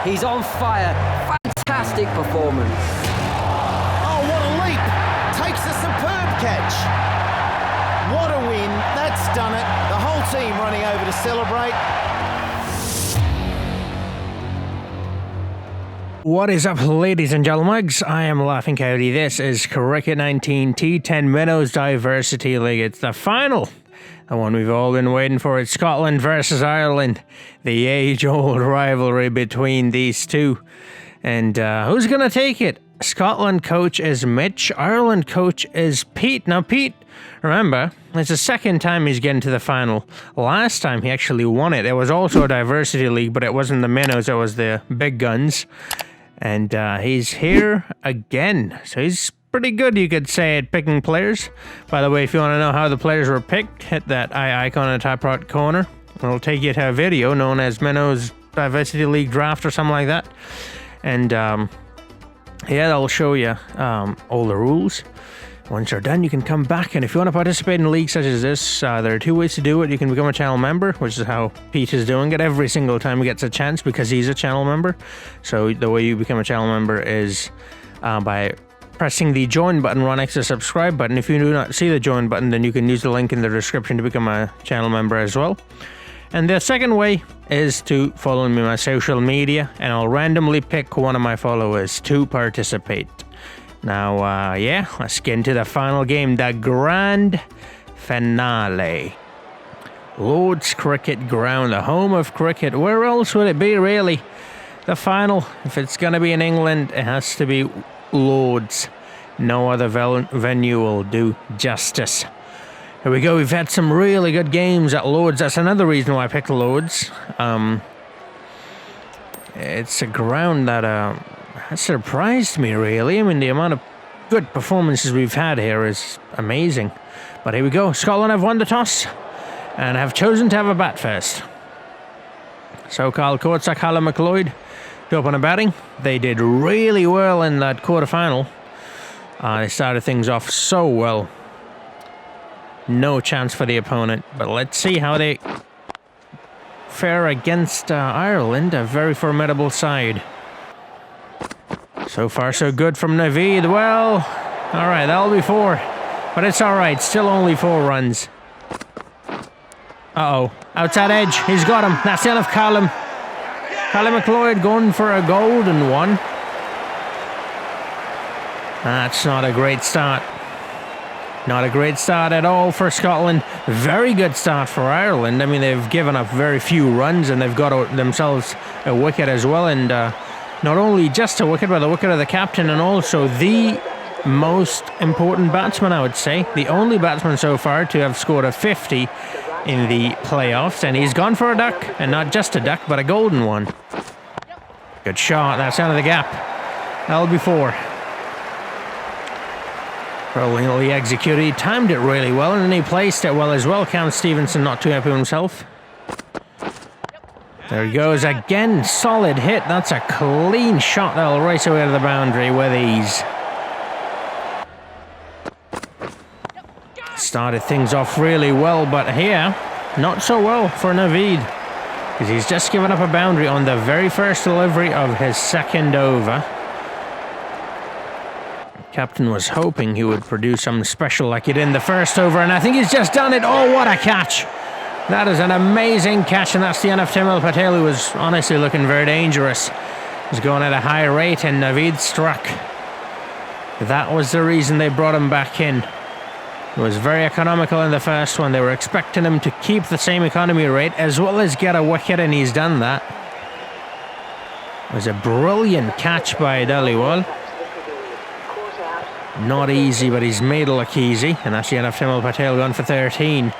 He's on fire. Fantastic performance. Oh, what a leap. Takes a superb catch. What a win. That's done it. The whole team running over to celebrate. What is up, ladies and gentlemen? I am Laughing Coyote. This is Cricket 19 T10 Minnows Diversity League. It's the final. The one we've all been waiting for. It's Scotland versus Ireland. The age-old rivalry between these two. And who's going to take it? Scotland coach is Mitch. Ireland coach is Pete. Now, Pete, remember, it's the second time he's getting to the final. Last time he actually won it. It was also a diversity league, but it wasn't the Minnows. It was the big guns. And he's here again. So he's pretty good, you could say, at picking players. By the way, if you want to know how the players were picked, hit that eye icon in the top right corner. It'll take you to a video known as Minnows Diversity League Draft or something like that. And yeah, that'll show you all the rules. Once you're done, you can come back, and if you want to participate in a league such as this, there are two ways to do it. You can become a channel member, which is how Pete is doing it every single time he gets a chance because he's a channel member. So the way you become a channel member is by pressing the join button right next to the subscribe button. If you do not see the join button, then you can use the link in the description to become a channel member as well. And the second way is to follow me on my social media, and I'll randomly pick one of my followers to participate. Now, yeah, let's get into the final game, the grand finale. Lord's Cricket Ground, the home of cricket. Where else would it be, really? The final, if it's going to be in England, it has to be Lord's. No other venue will do justice. Here we go, we've had some really good games at Lord's. That's another reason why I picked Lord's. It's a ground that has surprised me, really. I mean, the amount of good performances we've had here is amazing. But here we go. Scotland have won the toss and have chosen to have a bat first. So Kyle Coates, Callum McLeod to open a batting. They did really well in that quarterfinal. They started things off so well. No chance for the opponent, but let's see how they fare against Ireland, a very formidable side. So far, so good from Naveed. Well, all right, that'll be 4. But it's all right, still only 4 runs. Uh-oh, outside edge, he's got him. That's the end of Callum. Callum McLeod going for a golden one. That's not a great start. Not a great start at all for Scotland. Very good start for Ireland. I mean, they've given up very few runs, and they've got themselves a wicket as well. And not only just a wicket, but the wicket of the captain, and also the most important batsman, I would say. The only batsman so far to have scored a 50 in the playoffs. And he's gone for a duck, and not just a duck, but a golden one. Good shot. That's out of the gap. That'll be 4. Brilliantly executed. He timed it really well, and then he placed it well as well. Cam Stevenson not too happy with himself. There he goes again. Solid hit. That's a clean shot that'll race away to the boundary with ease. Started things off really well, but here, not so well for Naveed, because he's just given up a boundary on the very first delivery of his second over. Captain was hoping he would produce something special like he did in the first over, and I think he's just done it. Oh, what a catch. That is an amazing catch, and that's the end of Timil Patel, who was honestly looking very dangerous. He's going at a high rate, and Naveed struck. That was the reason they brought him back in. It was very economical in the first one. They were expecting him to keep the same economy rate as well as get a wicket, and he's done that. It was a brilliant catch by Dhaliwal. Not easy, but he's made it look easy. And that's the end of Timil Patel, gone for 13.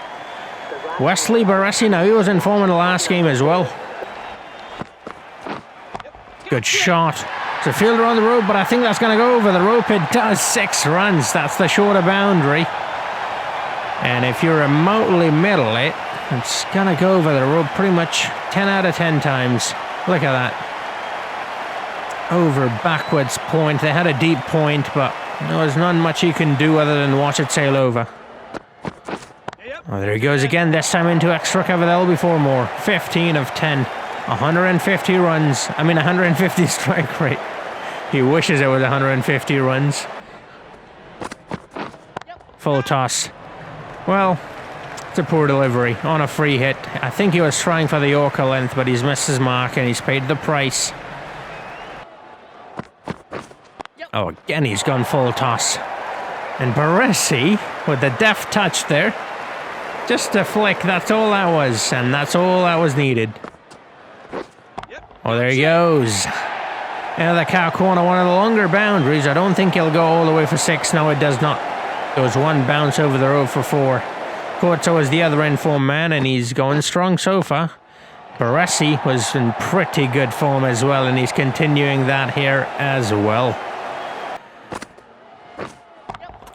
Wesley Baresi now, he was in form in the last game as well. Good shot. It's a fielder on the rope, but I think that's going to go over the rope. It does. 6 runs. That's the shorter boundary. And if you remotely middle it, it's going to go over the rope pretty much 10 out of 10 times. Look at that. Over backwards point. They had a deep point, but there's not much you can do other than watch it sail over. Oh, there he goes again, this time into extra cover. There'll be 4 more. 15 of 10. 150 runs. I mean 150 strike rate. He wishes it was 150 runs. Full toss. Well, it's a poor delivery on a free hit. I think he was trying for the Yorker length, but he's missed his mark and he's paid the price. Oh, again he's gone full toss. And Peteski with the deft touch there. Just a flick, that's all that was. And that's all that was needed. Oh, there he goes. Into the cow corner, one of the longer boundaries. I don't think he'll go all the way for 6. No, it does not. Goes one bounce over the road for 4. Coyote is the other in-form man, and he's going strong so far. Peteski was in pretty good form as well, and he's continuing that here as well.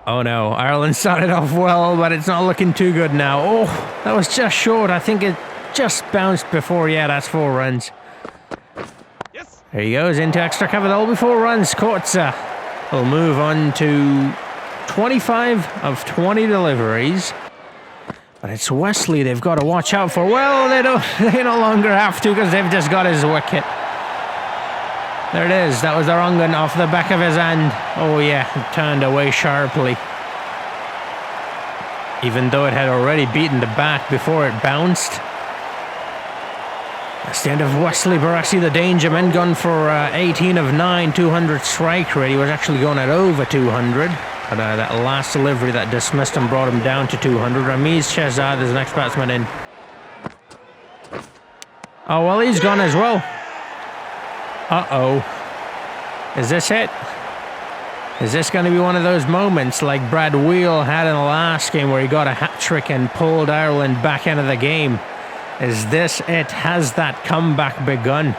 Oh no, Ireland started off well, but it's not looking too good now. Oh, that was just short. I think it just bounced before. Yeah, that's 4 runs. There he goes into extra cover. That'll be 4 runs. Coyote will move on to 25 of 20 deliveries. But it's Wesley they've got to watch out for. Well, they no longer have to because they've just got his wicket. There it is. That was the wrong one off the back of his hand. Oh yeah, it turned away sharply. Even though it had already beaten the bat before it bounced. That's the end of Wesley Peteski, the danger man, gone for 18 of 9, 200 strike rate. He was actually going at over 200. But that last delivery that dismissed him brought him down to 200. Ramiz Shehzad is the next batsman in. Oh, well, he's gone as well. Uh-oh. Is this it? Is this going to be one of those moments like Brad Wheel had in the last game where he got a hat-trick and pulled Ireland back into the game? Is this it? Has that comeback begun?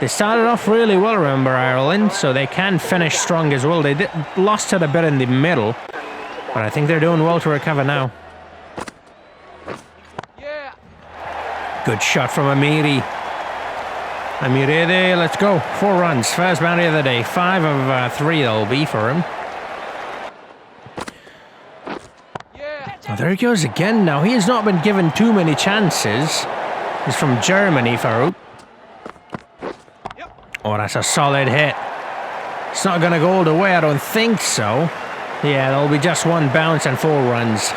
They started off really well, remember, Ireland, so they can finish strong as well. They lost it a bit in the middle, but I think they're doing well to recover now. Good shot from Amiri. Amiri, let's go. 4 runs, first boundary of the day. 5 of 3 that'll be for him. Oh, there he goes again now. He has not been given too many chances. He's from Germany, Farouk. Oh, that's a solid hit. It's not going to go all the way, I don't think so. Yeah, there'll be just 1 bounce and 4 runs.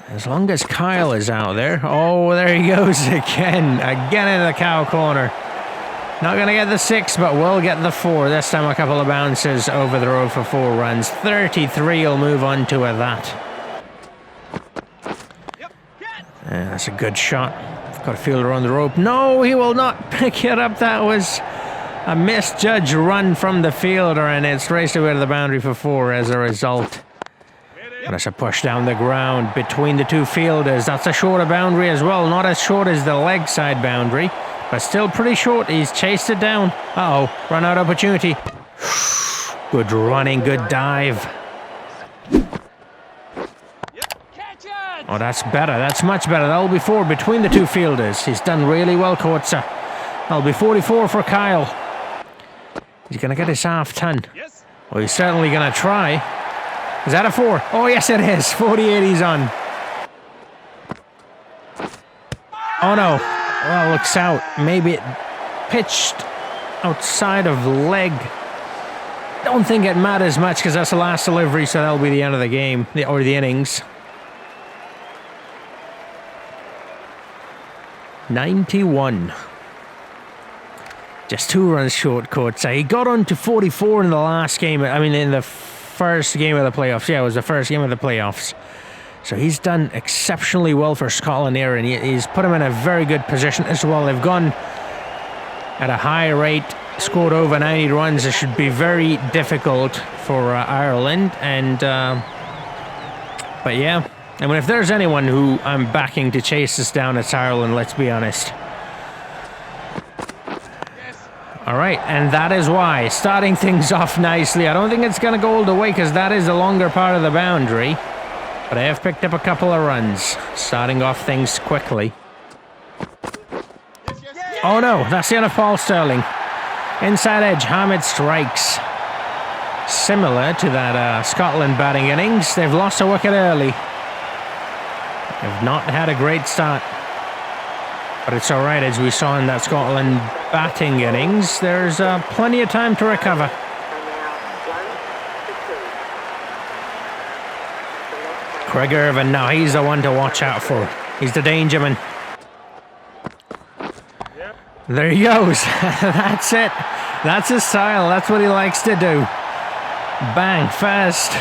As long as Kyle is out there. Oh, there he goes again. Again into the cow corner. Not going to get the 6, but will get the 4. This time a couple of bounces over the road for 4 runs. 33 will move on to that. Yeah, that's a good shot. Got a fielder on the rope. No, he will not pick it up. That was a misjudged run from the fielder, and it's raced away to the boundary for 4 as a result. But that's a push down the ground between the 2 fielders. That's a shorter boundary as well. Not as short as the leg side boundary, but still pretty short. He's chased it down. Uh-oh, run out opportunity. Good running, good dive. Oh, that's better. That's much better. That'll be 4 between the 2 fielders. He's done really well, Coyote. That'll be 44 for Kyle. He's going to get his half ton. Well, he's certainly going to try. Is that a 4? Oh, yes, it is. 48 he's on. Oh, no. Well, looks out. Maybe it pitched outside of leg. Don't think it matters much because that's the last delivery, so that'll be the end of the game, or the innings. 91. Just 2 runs short, Coyote. He got on to 44 in the last game. I mean, in the first game of the playoffs. Yeah, it was the first game of the playoffs. So he's done exceptionally well for Scotland here, and he's put him in a very good position as well. They've gone at a high rate, scored over 90 runs. It should be very difficult for Ireland. And but yeah, I mean, if there's anyone who I'm backing to chase this down, it's Ireland, let's be honest. All right, and that is why. Starting things off nicely. I don't think it's going to go all the way because that is the longer part of the boundary. But I have picked up a couple of runs. Starting off things quickly. Oh no, that's the end of Paul Sterling. Inside edge, Hamid strikes. Similar to that Scotland batting innings. They've lost a wicket early. Have not had a great start. But it's all right, as we saw in that Scotland batting innings. There's plenty of time to recover. Craig Irvine now, he's the one to watch out for. He's the danger man. There he goes. That's it. That's his style. That's what he likes to do. Bang, fast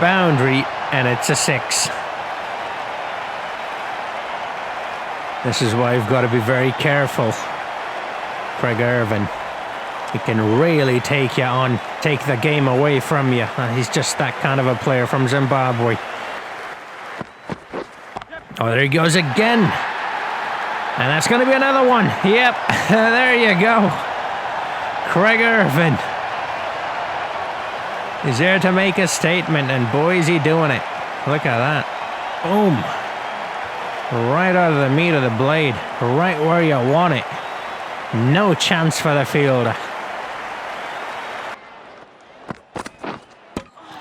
boundary, and it's a 6. This is why you've got to be very careful. Craig Irvine. He can really take you on, take the game away from you. He's just that kind of a player from Zimbabwe. Oh, there he goes again. And that's going to be another one. Yep, there you go. Craig Irvine is there to make a statement, and boy, is he doing it. Look at that. Boom. Right out of the meat of the blade. Right where you want it. No chance for the fielder.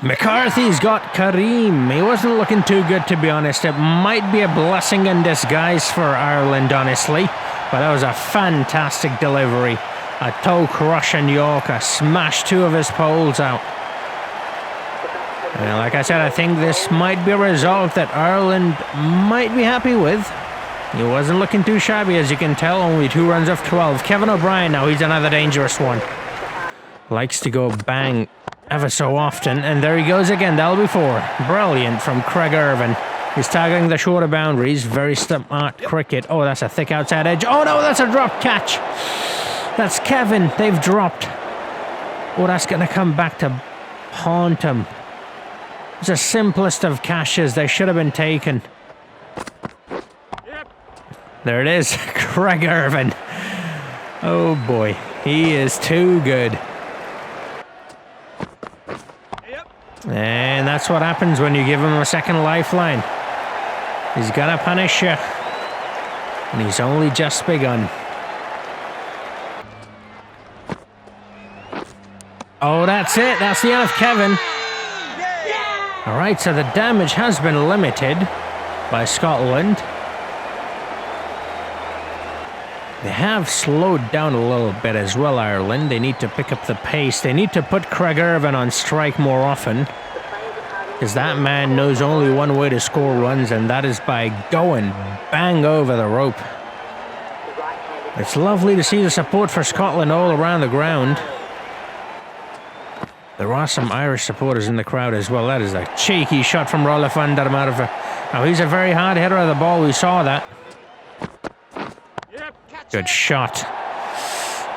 McCarthy's got Kareem. He wasn't looking too good, to be honest. It might be a blessing in disguise for Ireland, honestly. But that was a fantastic delivery. A toe-crushing Yorker. Smashed 2 of his poles out. And like I said, I think this might be a result that Ireland might be happy with. He wasn't looking too shabby, as you can tell. Only 2 runs off 12. Kevin O'Brien now, he's another dangerous one. Likes to go bang ever so often, and there he goes again. That'll be 4. Brilliant from Craig Irvine. He's targeting the shorter boundaries. Very smart cricket. Oh, that's a thick outside edge. Oh no, that's a drop catch. That's Kevin. They've dropped. Oh, that's going to come back to haunt him. It's the simplest of catches. They should have been taken. There it is. Craig Irvine. Oh boy, he is too good. And that's what happens when you give him a second lifeline. He's gonna punish you. And he's only just begun. Oh, that's it. That's the end of Kevin. Alright, so the damage has been limited by Scotland. They have slowed down a little bit as well, Ireland. They need to pick up the pace. They need to put Craig Irvine on strike more often. Because that man knows only one way to score runs, and that is by going bang over the rope. It's lovely to see the support for Scotland all around the ground. There are some Irish supporters in the crowd as well. That is a cheeky shot from Rolifan Darmarva. Now, he's a very hard hitter of the ball. We saw that. Good shot.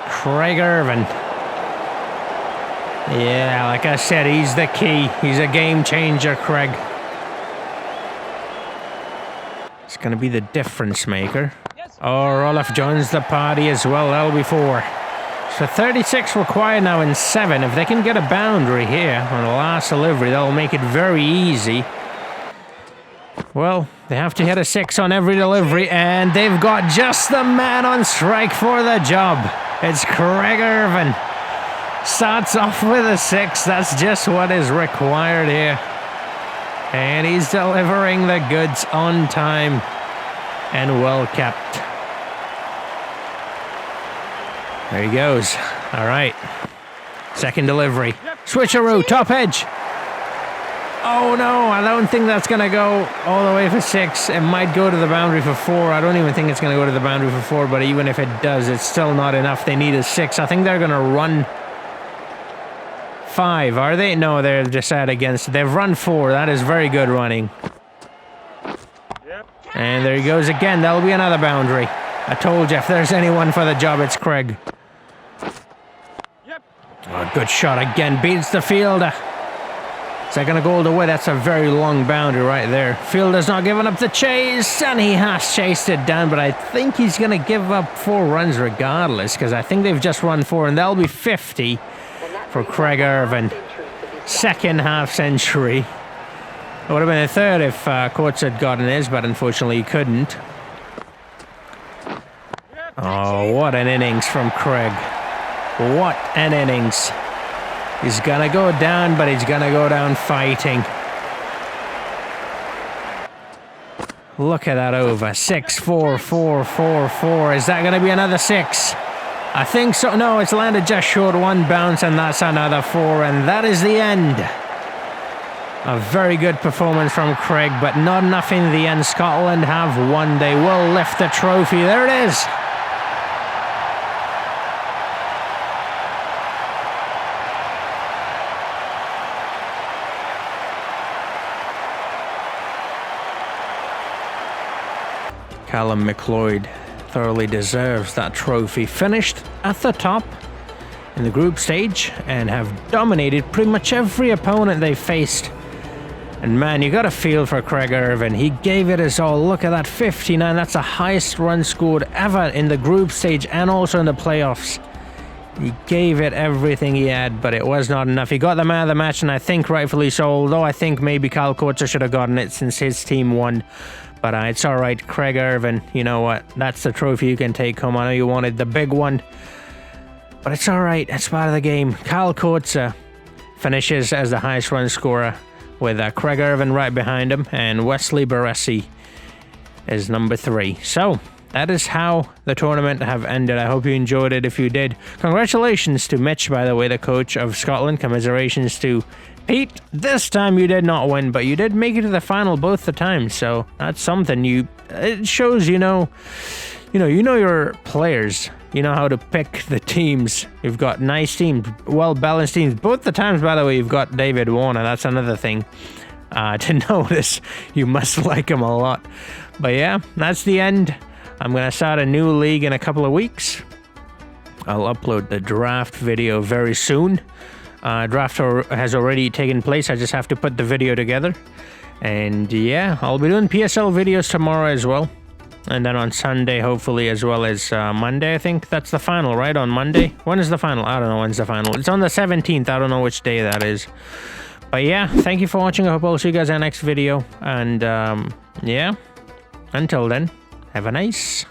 Craig Irvine. Yeah, like I said, he's the key. He's a game changer, Craig. It's going to be the difference maker. Oh, Olaf joins the party as well. That'll be 4. So 36 required now in 7. If they can get a boundary here on the last delivery, that'll make it very easy. Well, they have to hit a 6 on every delivery, and they've got just the man on strike for the job. It's Craig Irvine. Starts off with a 6. That's just what is required here. And he's delivering the goods on time and well kept. There he goes. All right. Second delivery. Switcheroo, top edge. Oh no, I don't think that's going to go all the way for 6. It might go to the boundary for 4. I don't even think it's going to go to the boundary for 4, but even if it does, it's still not enough. They need a 6. I think they're going to run 5, are they? No, they're just out against. They've run 4. That is very good running. And there he goes again. That'll be another boundary. I told you, if there's anyone for the job, it's Craig. Oh, good shot again. Beats the fielder. Is that going to go all the way? That's a very long boundary right there. Fielder's not giving up the chase, and he has chased it down, but I think he's going to give up 4 runs regardless, because I think they've just run 4, and that'll be 50 for Craig Irvine. Second half century. It would have been a third if Coates had gotten his, but unfortunately he couldn't. Oh, what an innings from Craig. What an innings. He's going to go down, but he's going to go down fighting. Look at that over. 6, 4, 4, 4, 4. Is that going to be another 6? I think so. No, it's landed just short. One bounce, and that's another 4. And that is the end. A very good performance from Craig, but not enough in the end. Scotland have won. They will lift the trophy. There it is. Callum McLeod thoroughly deserves that trophy. Finished at the top in the group stage and have dominated pretty much every opponent they faced. And man, you got a feel for Craig Irvine. He gave it his all. Look at that, 59. That's the highest run scored ever in the group stage and also in the playoffs. He gave it everything he had, but it was not enough. He got the man of the match, and I think rightfully so, although I think maybe Coyote should have gotten it since his team won. But it's all right. Craig Irvine, you know what? That's the trophy you can take home. I know you wanted the big one, but it's all right. It's part of the game. Coyote finishes as the highest run scorer with Craig Irvine right behind him, and Wesley Baresi is number 3. So that is how the tournament have ended. I hope you enjoyed it. If you did, congratulations to Mitch, by the way, the coach of Scotland. Commiserations to Pete. This time you did not win, but you did make it to the final both the times, so that's something. It shows you know your players. You know how to pick the teams. You've got nice teams, well-balanced teams. Both the times, by the way, you've got David Warner. That's another thing to notice. You must like him a lot. But yeah, that's the end. I'm going to start a new league in a couple of weeks. I'll upload the draft video very soon. Draft has already taken place. I just have to put the video together. And yeah, I'll be doing PSL videos tomorrow as well. And then on Sunday, hopefully, as well as Monday, I think. That's the final, right? On Monday? When is the final? I don't know when's the final. It's on the 17th. I don't know which day that is. But yeah, thank you for watching. I hope I'll see you guys in the next video. And yeah, until then, have a nice...